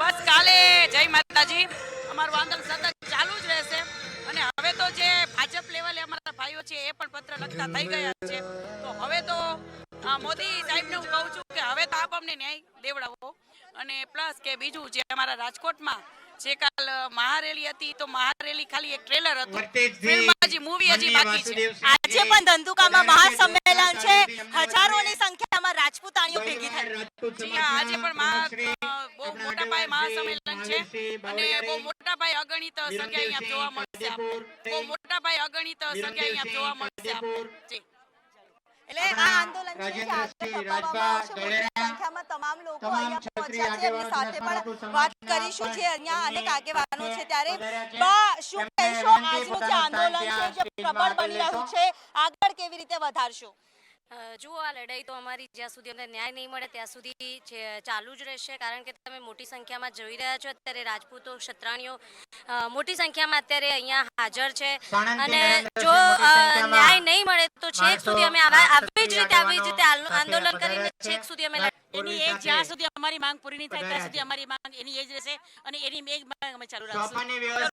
બસ કાલે જય માતાજી અમારું આંદોલન સતત ચાલુ જ રહેશે અને હવે તો જે ભાજપ લેવલે અમારા ભાઈઓ છે એ પણ પત્ર લખતા થઈ ગયા છે. તો હવે તો મોદી સાહેબને હું કહું છું કે હવે તો આપ અમને ન્યાય દેવડાવો અને પ્લસ કે બીજું જે અમારા રાજકોટમાં જે કાલ મહારેલી હતી તો મહારેલી ખાલી એક ટ્રેલર હતું, ફિલ્મમાં હજી મૂવી હજી બાકી છે. આજે પણ ધંધુકામાં મહાસંમેલન છે, હજારોની સંખ્યામાં રાજપૂતાણીઓ ભેગી થઈ. જી હા, આજે પણ બહુ મોટા પાયે મહાસંમેલન છે અને બહુ મોટા પાયે અગણિત સંખ્યા અહીંયા જોવા મળશે આપણે. બહુ મોટા પાયે અગણિત સંખ્યા અહીંયા જોવા મળશે આપણે. એટલે આ આંદોલન છે જે આગળ ધપાવવામાં આવશે. મોટી સંખ્યામાં તમામ લોકો અહીંયા પહોંચ્યા છે. એમની સાથે પણ વાત કરીશું જે અહીંયા અનેક આગેવાનો છે. ત્યારે બા શું કહેશો, આજનું જે આંદોલન છે જે પ્રબળ બની રહ્યું છે, આગળ કેવી રીતે વધારશો? જુઓ, આ લડાઈ તો અમારી જ્યાં સુધી અમને ન્યાય નહીં મળે ત્યાં સુધી ચાલુ જ રહેશે. કારણ કે તમે મોટી સંખ્યામાં જોઈ રહ્યા છો અત્યારે રાજપૂતો, ક્ષત્રાણીઓ મોટી સંખ્યામાં અત્યારે અહીંયા હાજર છે અને જો ન્યાય નહીં મળે તો છેક સુધી અમે આવી જ રીતે આંદોલન કરીને છેક સુધી અમે એની એક જ્યાં સુધી અમારી માંગ પૂરી નહીં થાય ત્યાં સુધી અમારી માંગ એની એ જ રહેશે અને એની એક માંગ અમે ચાલુ રાખશું.